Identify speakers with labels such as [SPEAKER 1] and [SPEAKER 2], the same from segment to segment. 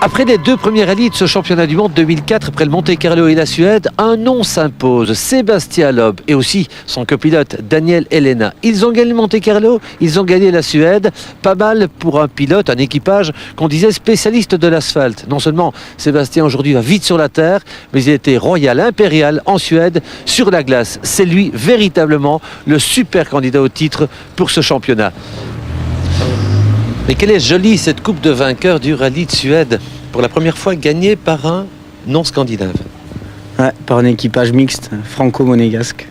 [SPEAKER 1] Après les deux premiers rallyes de ce championnat du monde 2004, après le Monte-Carlo et la Suède, un nom s'impose, Sébastien Loeb et aussi son copilote Daniel Elena. Ils ont gagné le Monte-Carlo, ils ont gagné la Suède, pas mal pour un pilote, un équipage qu'on disait spécialiste de l'asphalte. Non seulement Sébastien aujourd'hui va vite sur la terre, mais il était royal, impérial en Suède, sur la glace. C'est lui véritablement le super candidat au titre pour ce championnat. Mais quelle est jolie cette coupe de vainqueur du rallye de Suède, pour la première fois gagnée par un non-scandinave.
[SPEAKER 2] Ouais, par un équipage mixte, franco-monégasque.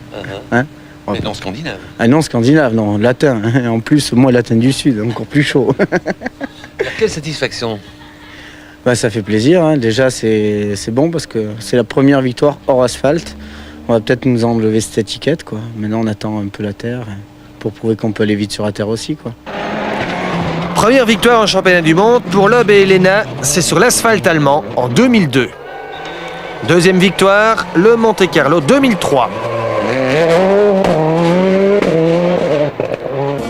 [SPEAKER 2] Hein,
[SPEAKER 1] mais non scandinave.
[SPEAKER 2] Ah non scandinave, non, latin. En plus, moi latin du Sud, encore plus chaud.
[SPEAKER 1] Quelle satisfaction.
[SPEAKER 2] Bah, ça fait plaisir, hein. Déjà c'est bon parce que c'est la première victoire hors asphalte. On va peut-être nous enlever cette étiquette, quoi. Maintenant on attend un peu la terre pour prouver qu'on peut aller vite sur la terre aussi, quoi.
[SPEAKER 3] Première victoire en championnat du monde pour Loeb et Elena, c'est sur l'asphalte allemand en 2002. Deuxième victoire, le Monte-Carlo 2003.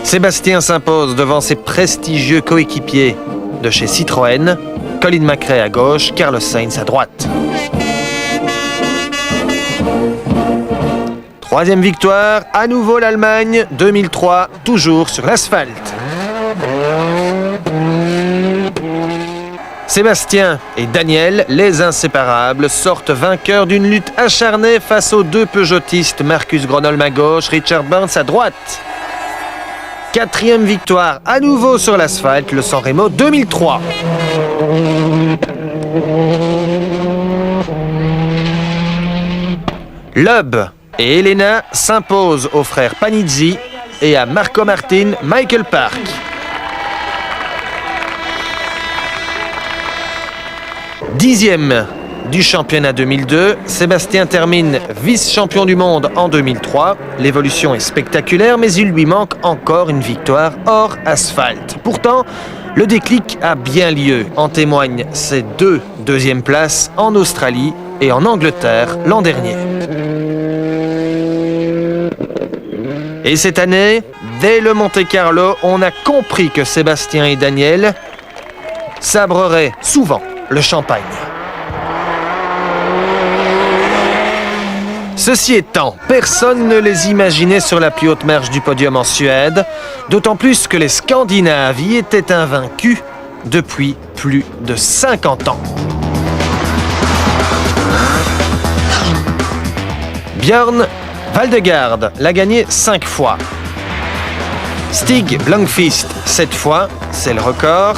[SPEAKER 3] Sébastien s'impose devant ses prestigieux coéquipiers de chez Citroën, Colin McRae à gauche, Carlos Sainz à droite. Troisième victoire, à nouveau l'Allemagne, 2003, toujours sur l'asphalte. Sébastien et Daniel, les inséparables, sortent vainqueurs d'une lutte acharnée face aux deux Peugeotistes, Marcus Gronholm à gauche, Richard Burns à droite. Quatrième victoire, à nouveau sur l'asphalte, le San Remo 2003. Loeb et Elena s'imposent aux frères Panizzi et à Marco Martin, Michael Park. Dixième du championnat 2002, Sébastien termine vice-champion du monde en 2003. L'évolution est spectaculaire, mais il lui manque encore une victoire hors asphalte. Pourtant, le déclic a bien lieu. En témoignent ses deux deuxièmes places en Australie et en Angleterre l'an dernier. Et cette année, dès le Monte-Carlo, on a compris que Sébastien et Daniel sabreraient souvent le champagne. Ceci étant, personne ne les imaginait sur la plus haute marche du podium en Suède, d'autant plus que les Scandinaves y étaient invaincus depuis plus de 50 ans. Björn Valdegaard l'a gagné 5 fois. Stig Blomqvist 7 fois, c'est le record.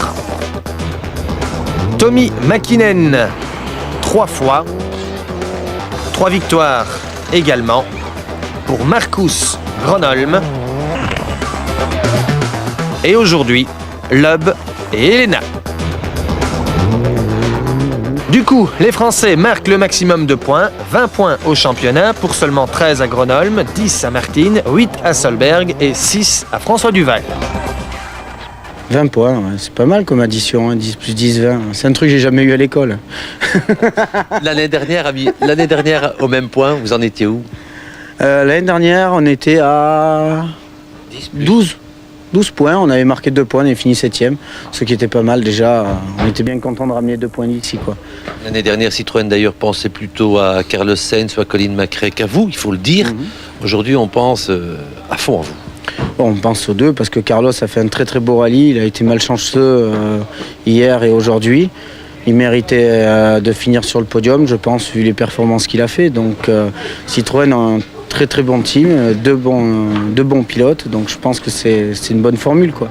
[SPEAKER 3] Tommi Mäkinen 3 fois. 3 victoires également pour Marcus Gronholm. Et aujourd'hui, Loeb et Elena. Du coup, les Français marquent le maximum de points, 20 points au championnat pour seulement 13 à Gronholm, 10 à Martin, 8 à Solberg et 6 à François Duval.
[SPEAKER 2] 20 points, ouais, c'est pas mal comme addition, hein, 10 plus 10, 20. C'est un truc que j'ai jamais eu à l'école.
[SPEAKER 1] L'année dernière, au même point, vous en étiez où?
[SPEAKER 2] L'année dernière, on était à 12 points. On avait marqué 2 points, on avait fini 7e, ce qui était pas mal déjà. On était bien content de ramener 2 points d'ici, quoi. L'année
[SPEAKER 1] dernière, Citroën d'ailleurs pensait plutôt à Carlos Sainz ou à Colin McRae qu'à vous, il faut le dire. Aujourd'hui, on pense à fond à vous.
[SPEAKER 2] Bon, on pense aux deux parce que Carlos a fait un très très beau rallye. Il a été malchanceux hier et aujourd'hui. Il méritait de finir sur le podium, je pense, vu les performances qu'il a fait. Donc Citroën a un très très bon team, deux bons pilotes. Donc je pense que c'est une bonne formule, quoi.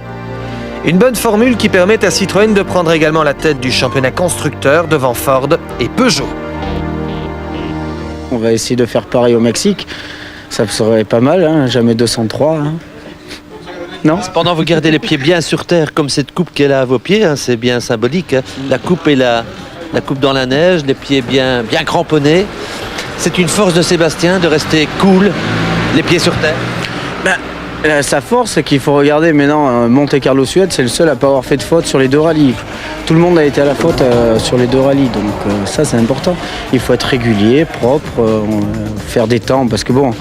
[SPEAKER 3] Une bonne formule qui permet à Citroën de prendre également la tête du championnat constructeur devant Ford et Peugeot.
[SPEAKER 2] On va essayer de faire pareil au Mexique. Ça serait pas mal, hein, jamais 203. Hein. Non.
[SPEAKER 1] Cependant, vous gardez les pieds bien sur terre, comme cette coupe qu'elle a à vos pieds, hein, c'est bien symbolique. Hein. La coupe et la coupe dans la neige, les pieds bien cramponnés. C'est une force de Sébastien de rester cool, les pieds sur terre.
[SPEAKER 2] Sa force, c'est qu'il faut regarder maintenant Monte-Carlo Suède, c'est le seul à ne pas avoir fait de faute sur les 2 rallyes. Tout le monde a été à la faute sur les 2 rallyes, donc ça c'est important. Il faut être régulier, propre, faire des temps, parce que bon,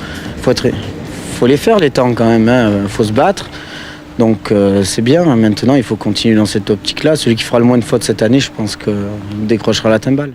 [SPEAKER 2] faut les faire les temps quand même, hein, faut se battre. Donc c'est bien, maintenant il faut continuer dans cette optique-là. Celui qui fera le moins de fautes cette année, je pense qu'il décrochera la timbale.